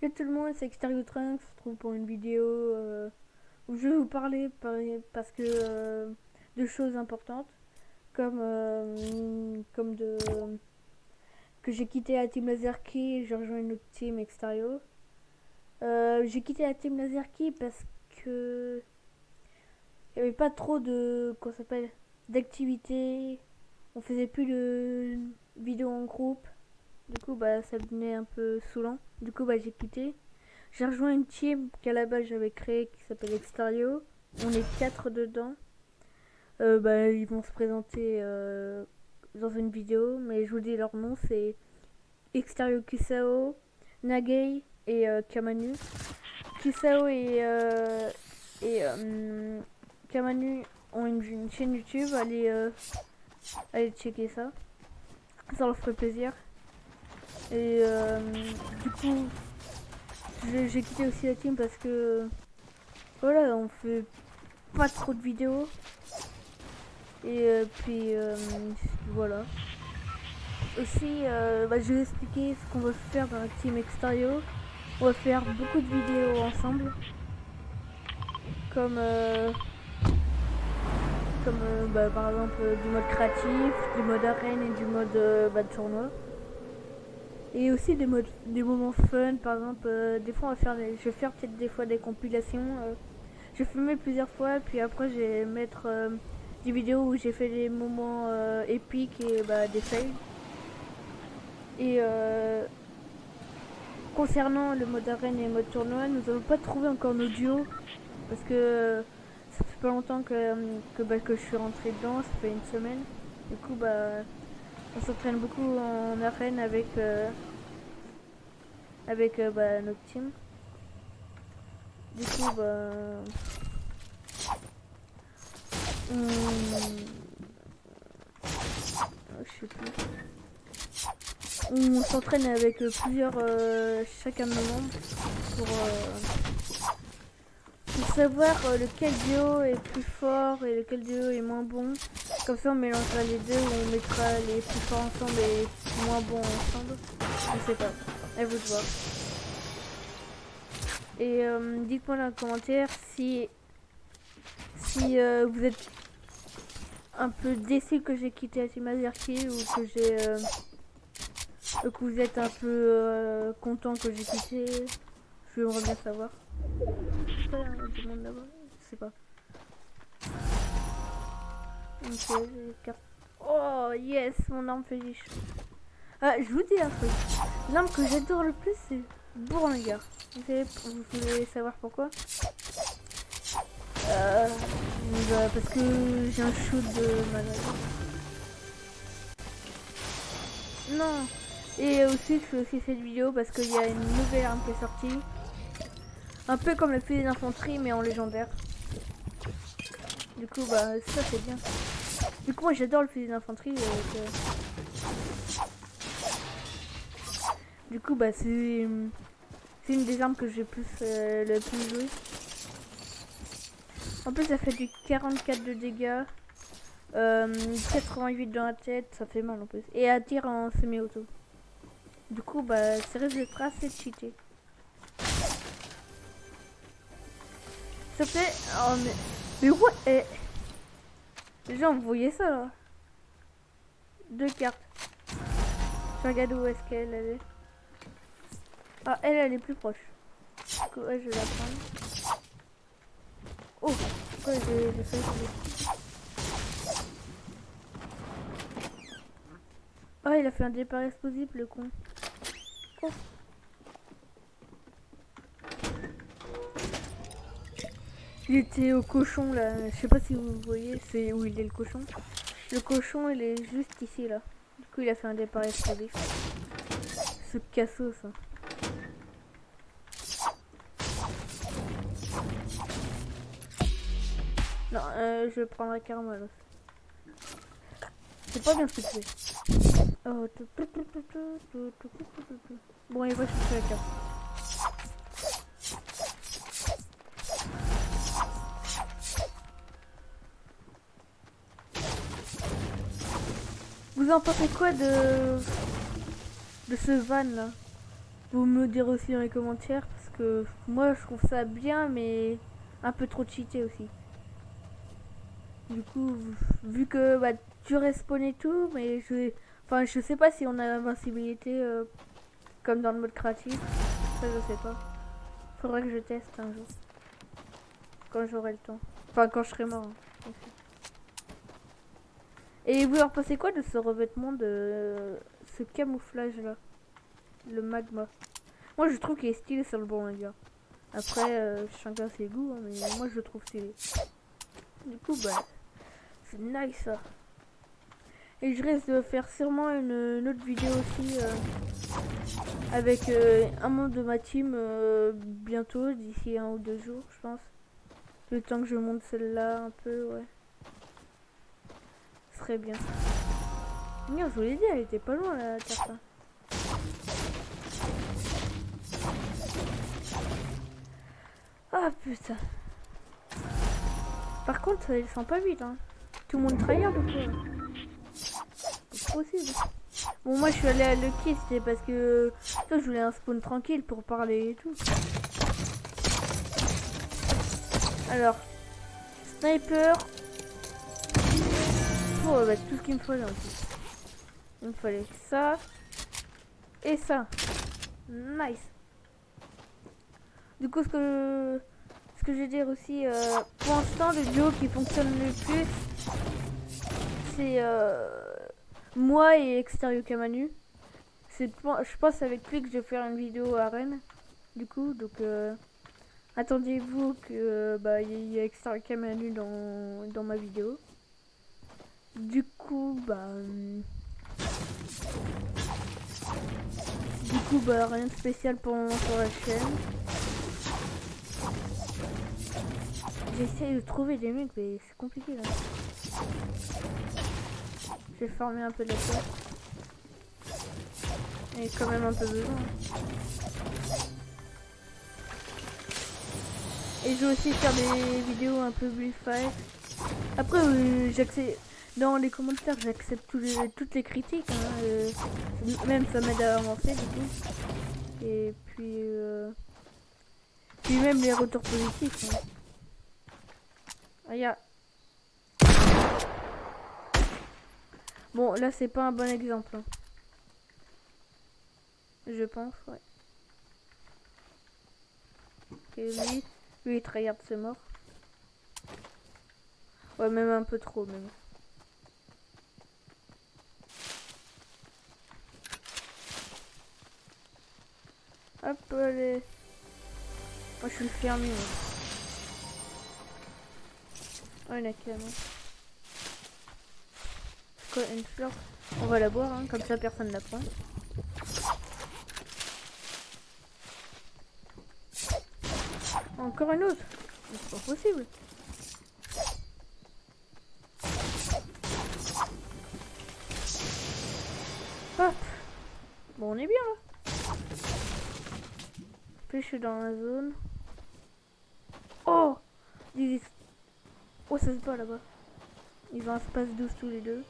Salut tout le monde, c'est Extérieur Trunks. On se retrouve pour une vidéo où je vais vous parler parce que de choses importantes comme de que j'ai quitté la team Laserkey et j'ai rejoint une autre team Extérieur. J'ai quitté la team Laserkey parce que il n'y avait pas trop de d'activités. On faisait plus de vidéos en groupe. Du coup, ça devenait un peu saoulant. Du coup, j'ai quitté. J'ai rejoint une team qu'à la base j'avais créée qui s'appelle Extario. On est 4 dedans. Ils vont se présenter dans une vidéo, mais je vous dis leur nom, c'est Extario Kisao, Nagei et Kamanu. Kisao et Kamanu ont une chaîne YouTube. Allez checker ça. Ça leur ferait plaisir. Et du coup, j'ai quitté aussi la team parce que voilà, on fait pas trop de vidéos. Et puis voilà. Aussi, je vais expliquer ce qu'on va faire dans la team Extario. On va faire beaucoup de vidéos ensemble. Comme par exemple du mode créatif, du mode arène et du mode de tournoi. Et aussi des moments fun, par exemple, des fois je vais faire peut-être des fois des compilations. Je vais filmer plusieurs fois, puis après je vais mettre des vidéos où j'ai fait des moments épiques et des fails. Et concernant le mode arène et le mode tournoi, nous n'avons pas trouvé encore nos duos, parce que ça fait pas longtemps que je suis rentrée dedans, ça fait une semaine. Du coup, on s'entraîne beaucoup en arène avec notre team. Du coup, je sais plus. On s'entraîne avec chacun de nos membres pour savoir lequel duo est plus fort et lequel duo est moins bon. Comme ça on mélangera les deux ou on mettra les plus forts ensemble et les moins bons ensemble. Je sais pas, à vous de voir. Et dites-moi dans les commentaires si vous êtes un peu déçus que j'ai quitté la team Laserkey ou que vous êtes un peu content que j'ai quitté. Je voudrais bien savoir. Du monde là-bas, je sais pas. Ok, carte. Oh yes, mon arme fétiche. Ah, je vous dis un truc. L'arme que j'adore le plus, c'est Bourlingar. Vous voulez savoir pourquoi? Parce que j'ai un shoot de malade. Non. Et aussi, je fais aussi cette vidéo parce qu'il y a une nouvelle arme qui est sortie. Un peu comme le fusil d'infanterie, mais en légendaire. Du coup, ça c'est bien. Du coup, moi j'adore le fusil d'infanterie. Du coup, c'est une des armes que j'ai le plus joué. En plus, ça fait du 44 de dégâts. 88 dans la tête, ça fait mal en plus. Et elle tire en semi-auto. Du coup, ça risque d'être assez cheaté. Ça fait... Oh, mais ouais. Les gens, vous voyez ça là? 2 cartes. Je regarde où est-ce qu'elle est. Ah, elle est plus proche. Du coup, ouais, je vais la prendre. Oh, pourquoi j'ai failli tomber. Oh, il a fait un départ explosif, le con. Oh. Il était au cochon là, je sais pas si vous voyez, c'est où il est le cochon. Le cochon il est juste ici là. Du coup il a fait un départ explosif. Ce cassos ça. Non, je vais prendre un karma là. C'est pas bien ce que tu fais. Oh, bon, il va chercher la carte. Vous en pensez quoi de ce van là? Vous me direz aussi dans les commentaires parce que moi je trouve ça bien mais un peu trop cheaté aussi. Du coup, vu que bah, tu respawn et tout, mais je sais pas si on a l'invincibilité comme dans le mode créatif. Ça je sais pas. Faudrait que je teste un jour. Quand j'aurai le temps. Enfin quand je serai mort. Hein. Et vous leur pensez quoi de ce revêtement de ce camouflage là? Le magma. Moi je trouve qu'il est stylé sur le bon gars. Après chacun ses goûts hein, mais moi je le trouve stylé. Du coup bah c'est nice ça. Et je risque de faire sûrement une autre vidéo aussi avec un membre de ma team bientôt, d'ici 1 ou 2 jours je pense. Le temps que je monte celle-là un peu, ouais. Ce serait bien. Merde, je vous l'ai dit, elle était pas loin la carte. Ah putain. Par contre, ils sont pas vite hein. Tout le monde tryhard ou quoi? C'est possible. Bon moi je suis allé à Lucky, c'était parce que toi, je voulais un spawn tranquille pour parler et tout. Alors, sniper. Oh bah tout ce qu'il me fallait en plus. Il me fallait ça et ça. Nice. Du coup ce que je vais dire aussi, pour l'instant le duo qui fonctionne le plus, c'est moi et Extérieur Kamanu. Je pense avec lui que je vais faire une vidéo à Rennes. Du coup, donc attendez-vous que bah il y a Extérieur Kamanu dans ma vidéo. Du coup, rien de spécial pour le moment sur la chaîne. J'essaie de trouver des mecs, mais c'est compliqué là. Je vais farmer un peu de la terre. Et quand même un peu besoin. Et je vais aussi faire des vidéos un peu brief fight. Après, j'accepte. Dans les commentaires, j'accepte toutes les critiques. Hein, même ça m'aide à avancer du coup. Et puis même les retours positifs. Hein. Regarde. Bon, là c'est pas un bon exemple. Hein. Je pense, ouais. Ok, lui il tryhard, c'est mort. Ouais, même un peu trop, même. Hop, allez. Moi, je suis le fermier. Oh, il a canon. C'est quoi, une fleur? On va la boire, hein, comme ça personne ne la prend. Encore une autre? C'est pas possible. Hop. Bon, on est bien là. Puis je suis dans la zone. Oh, oh, ça se bat là-bas. Ils ont un space 12 tous les deux.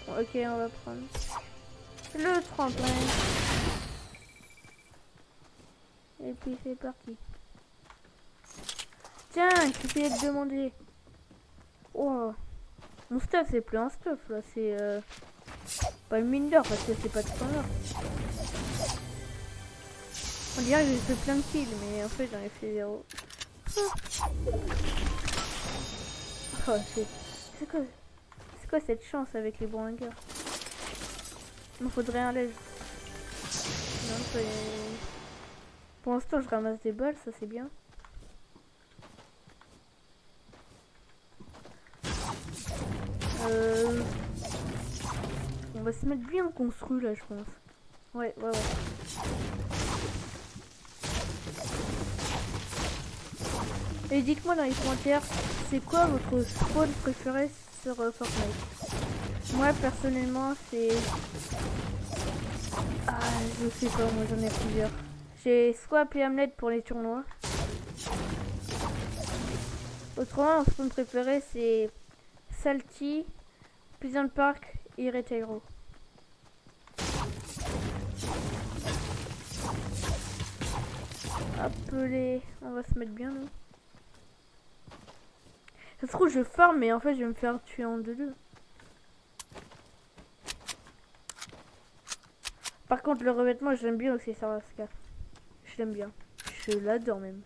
Ok, on va prendre le tremplin. Et puis c'est parti. Tiens, je vais te demander. Oh, mon stuff c'est plus un stuff là, c'est pas une mine d'or parce que c'est pas de temps d'or. On dirait que j'ai fait plein de kills, mais en fait j'en ai fait 0. Oh, c'est quoi cette chance avec les bangers? Il me faudrait un lège. Non, pour l'instant je ramasse des balles, ça c'est bien. On va se mettre bien construit là je pense. Ouais. Et dites-moi dans les commentaires, c'est quoi votre spawn préféré sur Fortnite? Moi personnellement c'est... Ah je sais pas, moi j'en ai plusieurs. J'ai Swap et Hamlet pour les tournois. Autrement mon spawn préféré c'est Salty, Pleasant Park et Retairo. peut les... On va se mettre bien, nous. Ça se trouve, je farm, mais en fait, je vais me faire tuer en 2-2. Par contre, le revêtement, j'aime bien aussi, Sarasca. Je l'aime bien. Je l'adore même.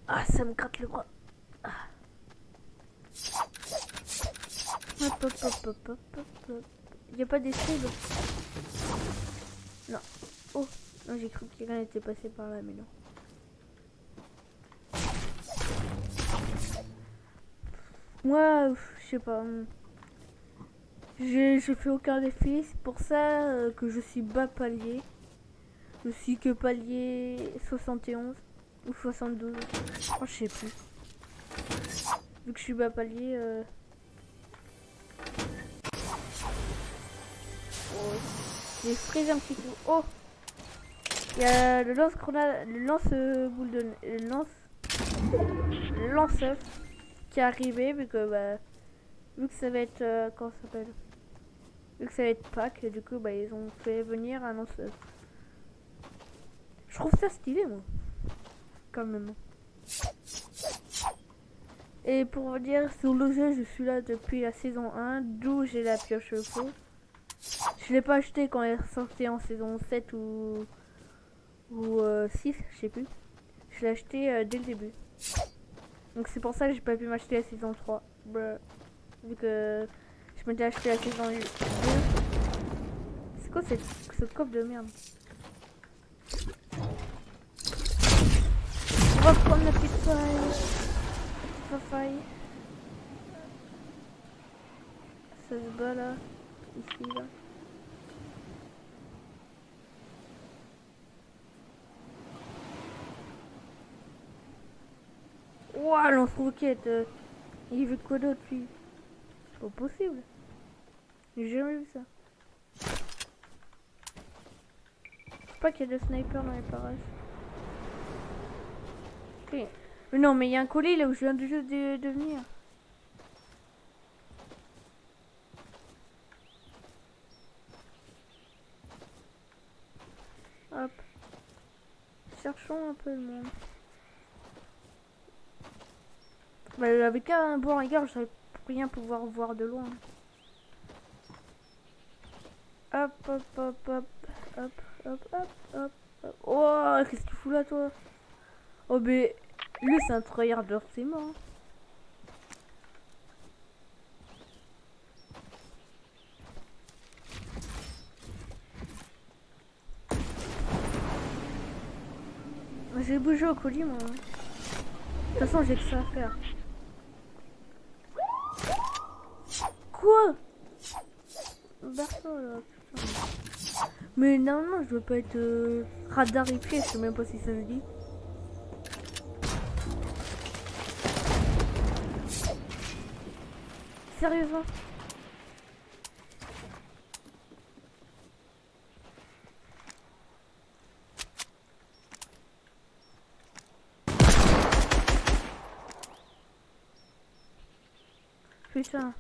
Ah, ça me gratte le bras. Ah. Hop, hop, hop, hop, hop, hop, hop. Y a pas d'esquive? Non. Oh, non, j'ai cru que quelqu'un était passé par là, mais non. Moi, je sais pas. Je fais aucun défi, c'est pour ça que je suis bas palier. Je suis que palier 71 ou 72. Oh, je sais plus. Vu que je suis bas palier. Oh, j'ai freeze un petit coup. Oh, il y a le lance-grenade, le lance-boule de, le lance-œuf qui est arrivé vu que ça va être comment ça s'appelle, vu que ça va être Pâques, du coup ils ont fait venir un lance-œuf. Je trouve ça stylé moi, quand même. Et pour vous dire, sur le jeu, je suis là depuis la saison 1, d'où j'ai la pioche au feu. Je l'ai pas acheté quand elle est sortie en saison 7 ou 6, je sais plus. Je l'ai acheté dès le début. Donc c'est pour ça que j'ai pas pu m'acheter la saison 3. Vu que je m'étais acheté la saison 2. C'est quoi cette cope de merde? On va prendre la petite faille. Ça se bat là. Ici là. Ouah, lance-roquette. Il veut quoi d'autre lui? C'est pas possible. J'ai jamais vu ça. Je sais pas qu'il y a des snipers dans les parages. Okay. Mais non, mais il y a un colis là où je viens de juste de venir. Hop. Cherchons un peu le monde. Avec un bon regard, je saurais rien pouvoir voir de loin. Hop, hop, hop, hop, hop, hop, hop, hop, hop. Oh, qu'est-ce que tu fous là, toi? Oh, mais lui, c'est un tryharder, c'est mort. J'ai bougé au colis, moi. De toute façon, j'ai que ça à faire. Quoi? Barreau, là, putain. Mais normalement, je veux pas être radarifié, je sais même pas si ça se dit. Sérieusement? Putain.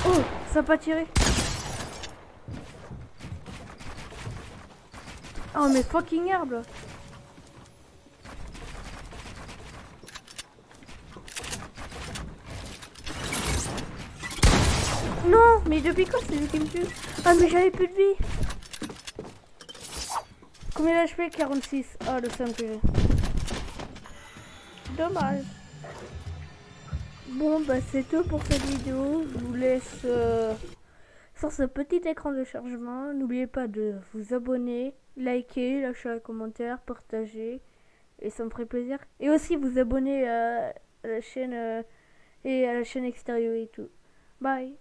Oh, ça a pas tiré. Oh, mais fucking herbe. Non, Mais depuis quand c'est lui qui me tue? Ah mais j'avais plus de vie. Combien d'HP? 46. Ah le seum que j'ai. Dommage. Bon bah c'est tout pour cette vidéo. Je vous laisse sur ce petit écran de chargement. N'oubliez pas de vous abonner, liker, lâcher un commentaire, partager. Et ça me ferait plaisir. Et aussi vous abonner à la chaîne et à la chaîne extérieure et tout. Bye.